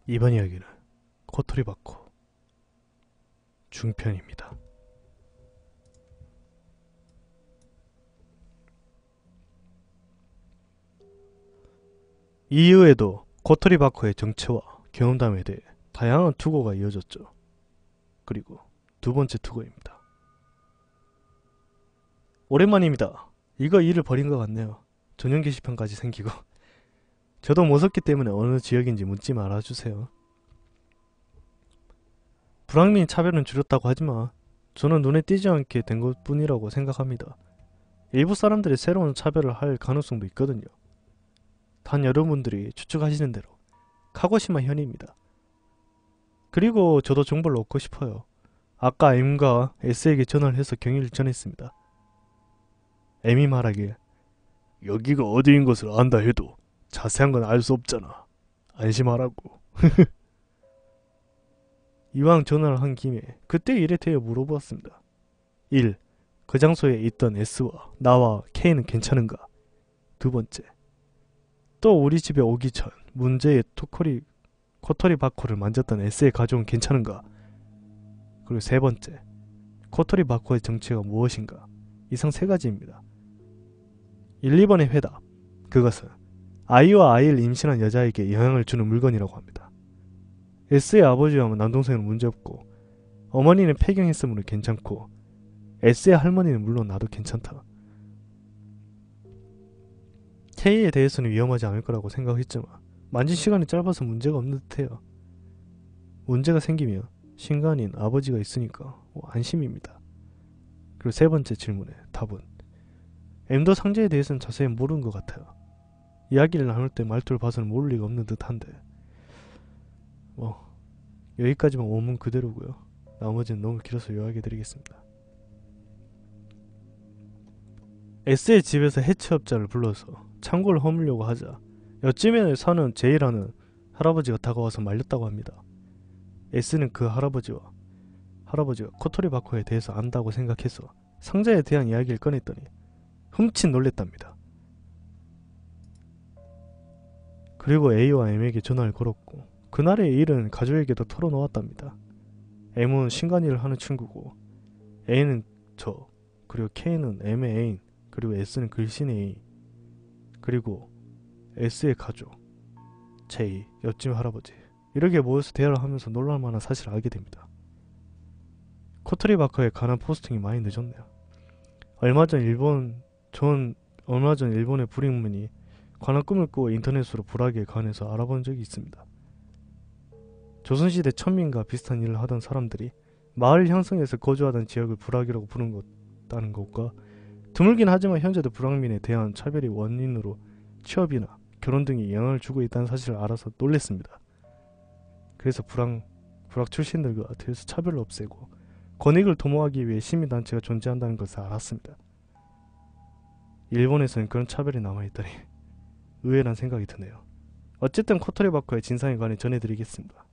이번 이야기는 코토리바코 중편입니다. 이후에도 코토리바코의 정체와 경험담에 대해 다양한 투고가 이어졌죠. 그리고 두 번째 투고입니다. 오랜만입니다. 이거 일을 버린 것 같네요. 전용 게시판까지 생기고. 저도 무섭기 때문에 어느 지역인지 묻지 말아주세요. 불황민 차별은 줄였다고 하지만 저는 눈에 띄지 않게 된 것뿐이라고 생각합니다. 일부 사람들이 새로운 차별을 할 가능성도 있거든요. 단 여러분들이 추측하시는 대로 카고시마 현입니다. 그리고 저도 정보를 얻고 싶어요. 아까 M과 S에게 전화를 해서 경위를 전했습니다. M이 말하길 여기가 어디인 것을 안다 해도 자세한 건 알 수 없잖아. 안심하라고. 이왕 전화를 한 김에 그때 일에 대해 물어보았습니다. 1. 그 장소에 있던 S와 나와 K는 괜찮은가? 두 번째. 또 우리 집에 오기 전 문제의 코토리바코를 만졌던 S의 가족은 괜찮은가? 그리고 세 번째. 코토리바코의 정체가 무엇인가? 이상 세 가지입니다. 1, 2번의 회답. 그것은 아이와 아이를 임신한 여자에게 영향을 주는 물건이라고 합니다. S의 아버지와 남동생은 문제없고 어머니는 폐경했으므로 괜찮고 S의 할머니는 물론 나도 괜찮다. K에 대해서는 위험하지 않을 거라고 생각했지만 만진 시간이 짧아서 문제가 없는 듯해요. 문제가 생기면 신간인 아버지가 있으니까 안심입니다. 그리고 세 번째 질문의 답은 M도 상자에 대해서는 자세히 모르는 것 같아요. 이야기를 나눌 때 말투를 봐서는 모를 리가 없는 듯한데 여기까지만 원문 그대로고요. 나머지는 너무 길어서 요약해드리겠습니다. S의 집에서 해체업자를 불러서 창고를 허물려고 하자 옆집에 사는 J라는 할아버지가 다가와서 말렸다고 합니다. S는 그 할아버지가 코토리바코에 대해서 안다고 생각해서 상자에 대한 이야기를 꺼냈더니 흠칫 놀랬답니다. 그리고 A와 M에게 전화를 걸었고 그날의 일은 가족에게도 털어놓았답니다. M은 신간일을 하는 친구고 A는 저, 그리고 K는 M의 애인, 그리고 S는 글신의 애인, 그리고 S의 가족, J, 옆집 할아버지 이렇게 모여서 대화를 하면서 놀랄만한 사실을 알게 됩니다. 코토리바코에 관한 포스팅이 많이 늦었네요. 얼마 전 일본의 불임문이 관한 꿈을 꾸고 인터넷으로 불악에 관해서 알아본 적이 있습니다. 조선시대 천민과 비슷한 일을 하던 사람들이 마을 형성에서 거주하던 지역을 불악이라고 부른다는 것과 드물긴 하지만 현재도 불황민에 대한 차별이 원인으로 취업이나 결혼 등에 영향을 주고 있다는 사실을 알아서 놀랬습니다. 그래서 불악 출신들과 대해서 차별을 없애고 권익을 도모하기 위해 시민단체가 존재한다는 것을 알았습니다. 일본에서는 그런 차별이 남아있다니 의외란 생각이 드네요. 어쨌든 코토리바코의 진상에 관해 전해드리겠습니다.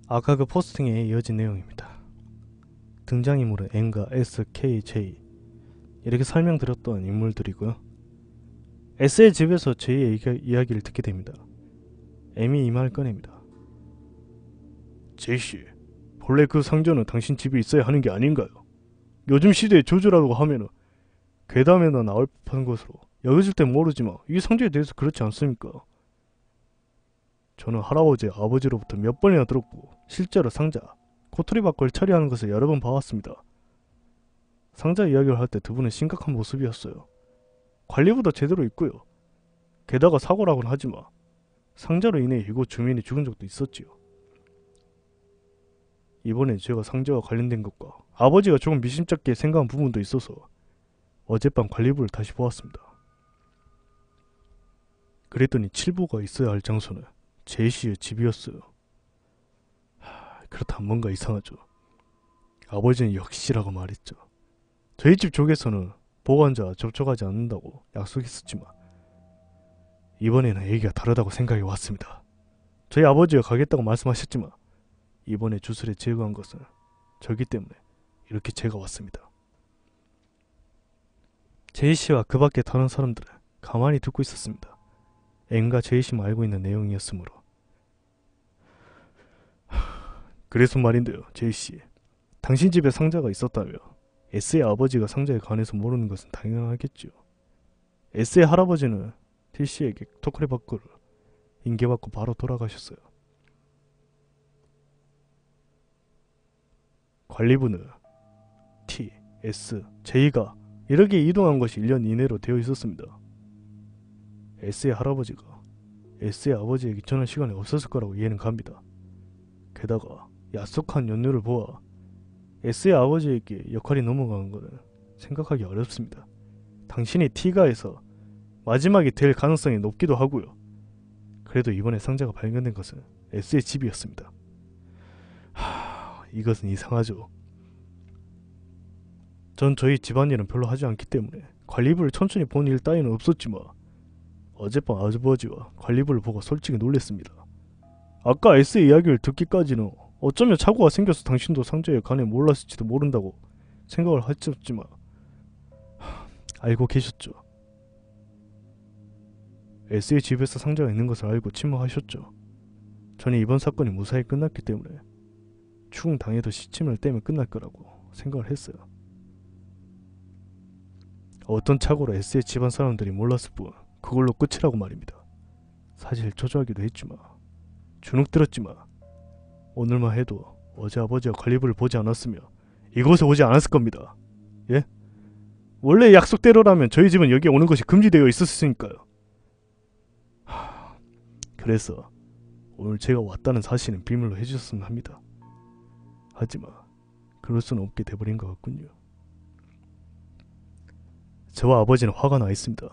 아까 그 포스팅에 이어진 내용입니다. 등장인물은 N과 S, K, J 이렇게 설명드렸던 인물들이고요. S의 집에서 J의 이야기를 듣게 됩니다. M이 이 말을 꺼냅니다. J씨, 본래 그 상자는 당신 집에 있어야 하는 게 아닌가요? 요즘 시대에 조조라고 하면은 괴담에나 나올 법한 것으로 여겨질 땐 모르지만 이 상자에 대해서 그렇지 않습니까? 저는 할아버지의 아버지로부터 몇 번이나 들었고 실제로 상자, 코토리바코를 처리하는 것을 여러 번 봐왔습니다. 상자 이야기를 할 때 두 분은 심각한 모습이었어요. 관리부도 제대로 있고요. 게다가 사고라고는 하지만 상자로 인해 이곳 주민이 죽은 적도 있었지요. 이번엔 제가 상자와 관련된 것과 아버지가 조금 미심쩍게 생각한 부분도 있어서 어젯밤 관리부를 다시 보았습니다. 그랬더니 칠부가 있어야 할 장소는 제이씨의 집이었어요. 그렇다면 뭔가 이상하죠. 아버지는 역시라고 말했죠. 저희 집 쪽에서는 보관자 접촉하지 않는다고 약속했었지만 이번에는 얘기가 다르다고 생각이 왔습니다. 저희 아버지가 가겠다고 말씀하셨지만 이번에 주술에 제거한 것은 저기 때문에 이렇게 제가 왔습니다. 제이씨와 그 밖에 다른 사람들은 가만히 듣고 있었습니다. N과 제이씨만 알고 있는 내용이었으므로. 그래서 말인데요, 제이씨. 당신 집에 상자가 있었다며 S의 아버지가 상자에 관해서 모르는 것은 당연하겠죠. S의 할아버지는 T씨에게 토크레바꾸를 인계받고 바로 돌아가셨어요. 관리부는 T, S, J가 이렇게 이동한 것이 1년 이내로 되어 있었습니다. S의 할아버지가 S의 아버지에게 전할 시간이 없었을 거라고 이해는 갑니다. 게다가 약속한 연료를 보아 S의 아버지에게 역할이 넘어간 것은 생각하기 어렵습니다. 당신이 T가에서 마지막이 될 가능성이 높기도 하고요. 그래도 이번에 상자가 발견된 것은 S의 집이었습니다. 이것은 이상하죠. 전 저희 집안일은 별로 하지 않기 때문에 관리부를 천천히 본 일 따위는 없었지만 어젯밤 아버지와 관리부를 보고 솔직히 놀랬습니다. 아까 S의 이야기를 듣기까지는 어쩌면 착오가 생겨서 당신도 상자에 관해 몰랐을지도 모른다고 생각을 했었지만 알고 계셨죠. S의 집에서 상자가 있는 것을 알고 침묵하셨죠. 저는 이번 사건이 무사히 끝났기 때문에 추궁당해도 시침을 떼면 끝날 거라고 생각을 했어요. 어떤 착오로 S의 집안 사람들이 몰랐을 뿐 그걸로 끝이라고 말입니다. 사실 초조하기도 했지만 주눅들었지만 오늘만 해도 어제 아버지와 관리부를 보지 않았으며 이곳에 오지 않았을 겁니다. 예? 원래 약속대로라면 저희 집은 여기 오는 것이 금지되어 있었으니까요. 그래서 오늘 제가 왔다는 사실은 비밀로 해주셨으면 합니다. 하지만 그럴 수는 없게 돼버린 것 같군요. 저와 아버지는 화가 나 있습니다.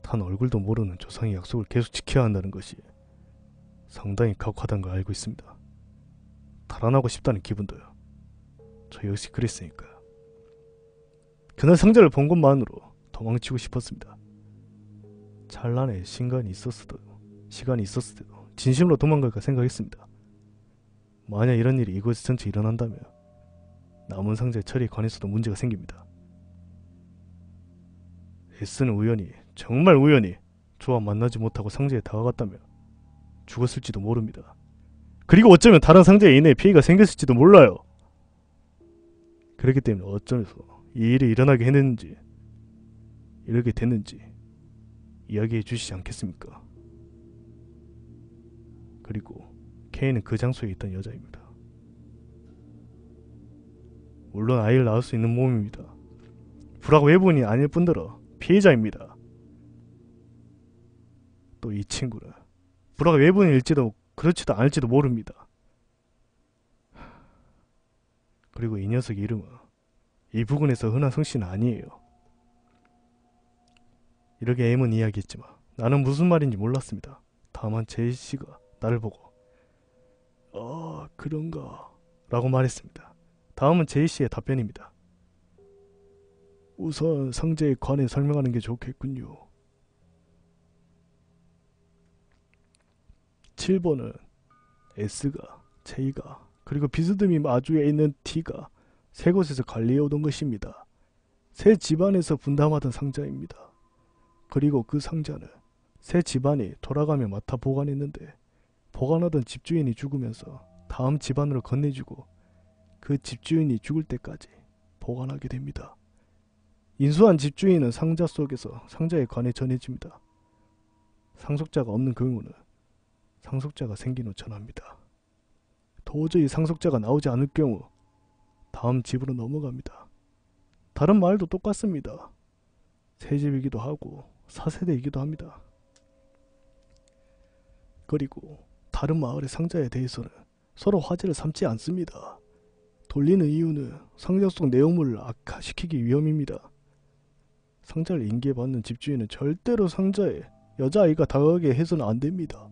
단 얼굴도 모르는 조상의 약속을 계속 지켜야 한다는 것이 상당히 가혹하다는 걸 알고 있습니다. 달아나고 싶다는 기분도요. 저 역시 그랬으니까요. 그날 상자를 본 것만으로 도망치고 싶었습니다. 찰나의 시간이 있었을 때도 진심으로 도망갈까 생각했습니다. 만약 이런 일이 이곳에 전체 일어난다면 남은 상자의 처리에 관해서도 문제가 생깁니다. S는 우연히, 정말 우연히 저와 만나지 못하고 상자에 다가갔다면 죽었을지도 모릅니다. 그리고 어쩌면 다른 상자에 인해 피해가 생겼을지도 몰라요. 그렇기 때문에 어쩌면서 이 일이 일어나게 했는지 이렇게 됐는지 이야기해 주시지 않겠습니까? 그리고 K는 그 장소에 있던 여자입니다. 물론 아이를 낳을 수 있는 몸입니다. 불악 외부인이 아닐 뿐더러 피해자입니다. 또 이 친구는 불악 외부인일지도 그렇지도 않을지도 모릅니다. 그리고 이 녀석의 이름은 이 부근에서 흔한 성씨는 아니에요. 이렇게 M은 이야기했지만 나는 무슨 말인지 몰랐습니다. 다만 제이씨가 나를 보고 그런가 라고 말했습니다. 다음은 제이씨의 답변입니다. 우선 상자에 관해 설명하는 게 좋겠군요. 7번은 S가, J가, 그리고 비스듬히 마주에 있는 T가 세 곳에서 관리해오던 것입니다. 세 집안에서 분담하던 상자입니다. 그리고 그 상자는 세 집안이 돌아가며 맡아 보관했는데 보관하던 집주인이 죽으면서 다음 집안으로 건네주고 그 집주인이 죽을 때까지 보관하게 됩니다. 인수한 집주인은 상자 속에서 상자에 관해 전해집니다. 상속자가 없는 경우는 상속자가 생긴 후 전합니다. 도저히 상속자가 나오지 않을 경우 다음 집으로 넘어갑니다. 다른 마을도 똑같습니다. 새 집이기도 하고 4세대이기도 합니다. 그리고 다른 마을의 상자에 대해서는 서로 화제를 삼지 않습니다. 돌리는 이유는 상자 속 내용물을 악화시키기 위함입니다. 상자를 인계받는 집주인은 절대로 상자에 여자아이가 다가가게 해서는 안됩니다.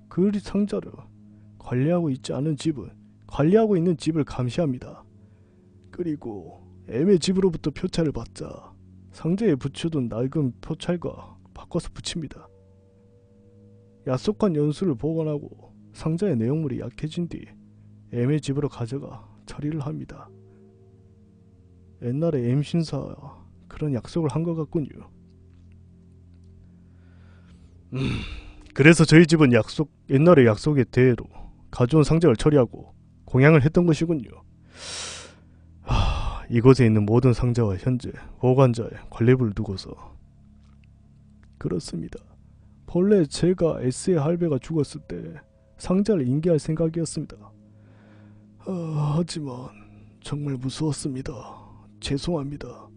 그 상자를 관리하고 있지 않은 집은 관리하고 있는 집을 감시합니다. 그리고 M의 집으로부터 표차를 받자 상자에 붙여둔 낡은 표찰과 바꿔서 붙입니다. 약속한 연수를 보관하고 상자의 내용물이 약해진 뒤 M의 집으로 가져가 처리를 합니다. 옛날에 M 신사와 그런 약속을 한 것 같군요. 그래서 저희 집은 옛날에 약속의 대로 가져온 상자를 처리하고 공양을 했던 것이군요. 이곳에 있는 모든 상자와 현재 보관자에 관리부를 두고서. 그렇습니다. 본래 제가 S의 할배가 죽었을 때 상자를 인계할 생각이었습니다. 하지만 정말 무서웠습니다. 죄송합니다.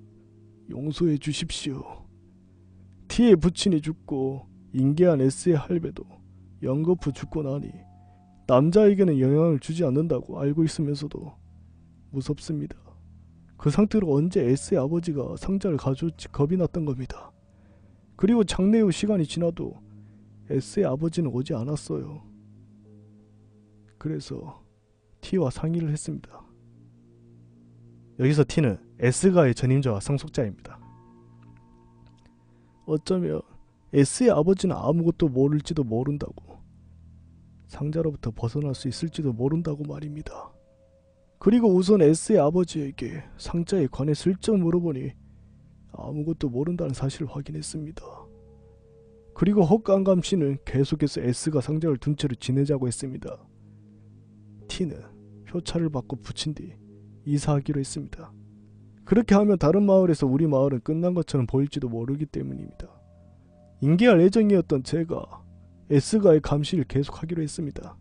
용서해 주십시오. T의 부친이 죽고 인계한 S의 할배도 연거푸 죽고 나니 남자에게는 영향을 주지 않는다고 알고 있으면서도 무섭습니다. 그 상태로 언제 S의 아버지가 상자를 가져올지 겁이 났던 겁니다. 그리고 장례 후 시간이 지나도 S의 아버지는 오지 않았어요. 그래서 T와 상의를 했습니다. 여기서 T는 S가의 전임자와 상속자입니다. 어쩌면 S의 아버지는 아무것도 모를지도 모른다고, 상자로부터 벗어날 수 있을지도 모른다고 말입니다. 그리고 우선 S의 아버지에게 상자에 관해 슬쩍 물어보니 아무것도 모른다는 사실을 확인했습니다. 그리고 헛간감 씨는 계속해서 S가 상자를 둔 채로 지내자고 했습니다. T는 표차를 받고 붙인 뒤 이사하기로 했습니다. 그렇게 하면 다른 마을에서 우리 마을은 끝난 것처럼 보일지도 모르기 때문입니다. 인계할 예정이었던 제가 S가의 감시를 계속하기로 했습니다.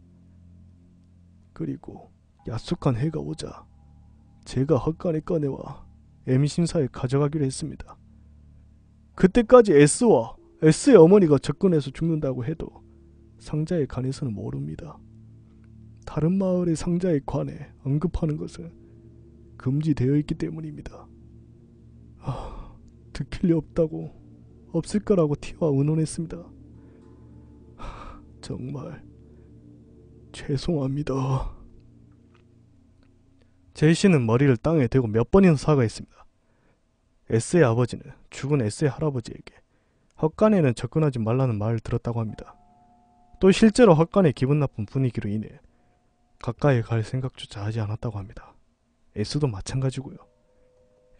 그리고 약속한 해가 오자 제가 헛간에 꺼내와 M신사에 가져가기로 했습니다. 그때까지 S와 S의 어머니가 접근해서 죽는다고 해도 상자에 관해서는 모릅니다. 다른 마을의 상자에 관해 언급하는 것은 금지되어 있기 때문입니다. 들킬 리 없을 거라고 T와 의논했습니다. 정말 죄송합니다. 제이씨는 머리를 땅에 대고 몇 번이나 사과했습니다. S의 아버지는 죽은 S의 할아버지에게 헛간에는 접근하지 말라는 말을 들었다고 합니다. 또 실제로 헛간의 기분 나쁜 분위기로 인해 가까이 갈 생각조차 하지 않았다고 합니다. S도 마찬가지고요.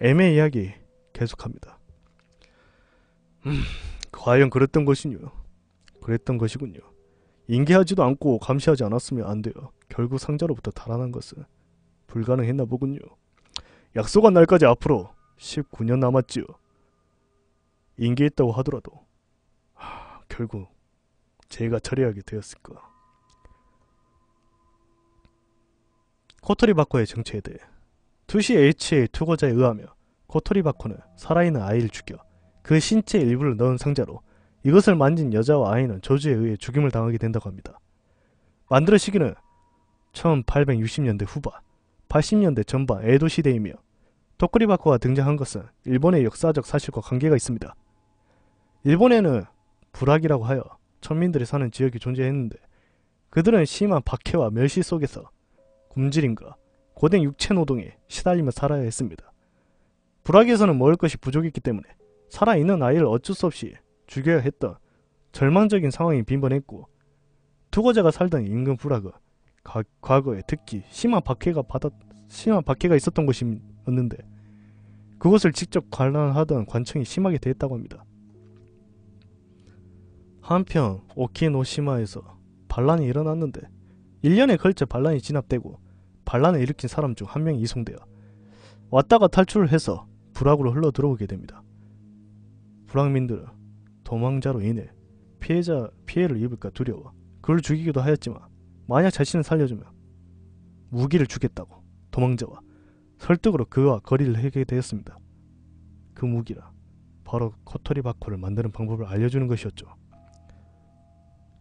M의 이야기 계속합니다. 과연 그랬던 것이군요. 인계하지도 않고 감시하지 않았으면 안 돼요. 결국 상자로부터 달아난 것은 불가능했나 보군요. 약속한 날까지 앞으로 19년 남았지요. 인계했다고 하더라도 결국 제가 처리하게 되었을까. 코토리바코의 정체에 대해 2시 HA 투고자에 의하며 코토리바코는 살아있는 아이를 죽여 그 신체의 일부를 넣은 상자로 이것을 만진 여자와 아이는 저주에 의해 죽임을 당하게 된다고 합니다. 만들어 시기는 1860년대 후반, 80년대 전반 에도 시대이며 토쿠리바코가 등장한 것은 일본의 역사적 사실과 관계가 있습니다. 일본에는 부락이라고 하여 천민들이 사는 지역이 존재했는데 그들은 심한 박해와 멸시 속에서 굶주림과 고된 육체노동에 시달리며 살아야 했습니다. 부락에서는 먹을 것이 부족했기 때문에 살아있는 아이를 어쩔 수 없이 죽여야 했던 절망적인 상황이 빈번했고 투고자가 살던 인근 부락은 과거에 특히 심한 박해가 있었던 곳이었는데 그곳을 직접 관람하던 관청이 심하게 대했다고 합니다. 한편 오키노시마에서 반란이 일어났는데 1년에 걸쳐 반란이 진압되고 반란을 일으킨 사람 중 한 명이 이송되어 왔다가 탈출을 해서 부락으로 흘러 들어오게 됩니다. 부락민들은 도망자로 인해 피해를 입을까 두려워 그를 죽이기도 하였지만 만약 자신을 살려주면 무기를 주겠다고 도망자와 설득으로 그와 거리를 하게 되었습니다. 그 무기라 바로 코토리바코를 만드는 방법을 알려주는 것이었죠.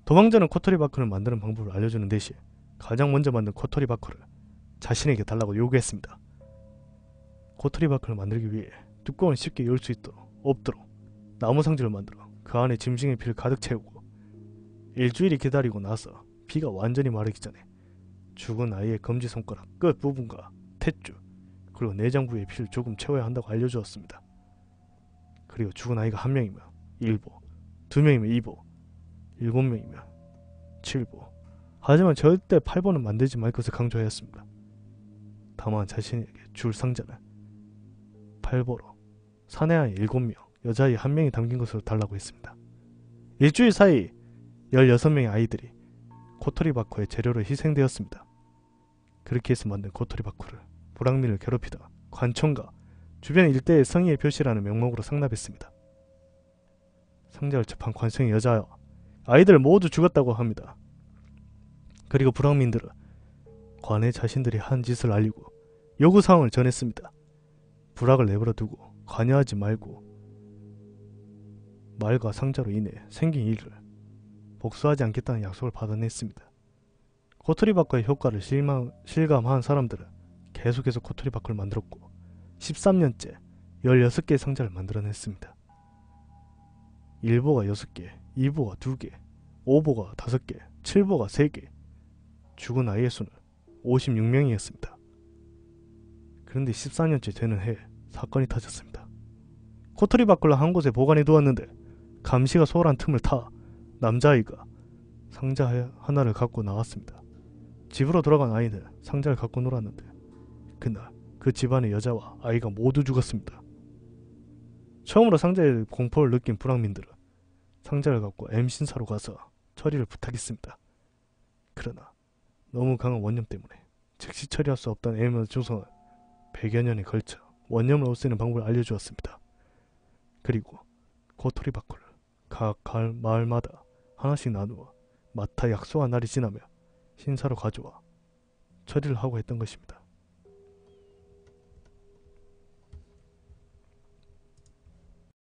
도망자는 코토리바코를 만드는 방법을 알려주는 대신 가장 먼저 만든 코토리바코를 자신에게 달라고 요구했습니다. 코토리바코를 만들기 위해 뚜껑을 쉽게 열 수 없도록 나무 상자를 만들어 그 안에 짐승의 피를 가득 채우고 일주일이 기다리고 나서 피가 완전히 마르기 전에 죽은 아이의 검지손가락 끝 부분과 탯줄 그리고 내장 부위의 피를 조금 채워야 한다고 알려주었습니다. 그리고 죽은 아이가 1명이면 1보, 2명이면 2보, 7명이면 7보. 하지만 절대 8보는 만들지 말 것을 강조하였습니다. 다만 자신에게 줄 상자는 8보로 사내 아이 7명, 여자아이 1명이 담긴 것으로 달라고 했습니다. 일주일 사이 16명의 아이들이 코토리바쿠의 재료로 희생되었습니다. 그렇게 해서 만든 코토리바쿠를 불황민을 괴롭히다 관청과 주변 일대의 성의의 표시라는 명목으로 상납했습니다. 상자를 접한 관청의 여자와 아이들 모두 죽었다고 합니다. 그리고 불황민들은 관에 자신들이 한 짓을 알리고 요구사항을 전했습니다. 불황을 내버려 두고 관여하지 말고 말과 상자로 인해 생긴 일을 복수하지 않겠다는 약속을 받아냈습니다. 코토리바쿠의 효과를 실감한 사람들은 계속해서 코토리바쿠를 만들었고 13년째 16개의 상자를 만들어냈습니다. 1보가 6개, 2보가 2개, 5보가 5개, 7보가 3개, 죽은 아이의 수는 56명이었습니다. 그런데 14년째 되는 해에 사건이 터졌습니다. 코토리바쿠를 한 곳에 보관해 두었는데 감시가 소홀한 틈을 타 남자아이가 상자 하나를 갖고 나왔습니다. 집으로 돌아간 아이는 상자를 갖고 놀았는데 그날 그 집안의 여자와 아이가 모두 죽었습니다. 처음으로 상자에 공포를 느낀 불황민들은 상자를 갖고 M신사로 가서 처리를 부탁했습니다. 그러나 너무 강한 원념 때문에 즉시 처리할 수 없던 M의 조성은 100여 년에 걸쳐 원념을 없애는 방법을 알려주었습니다. 그리고 코토리바쿠를 각 마을마다 하나씩 나누어 맡아 약속한 날이 지나며 신사로 가져와 처리를 하고 했던 것입니다.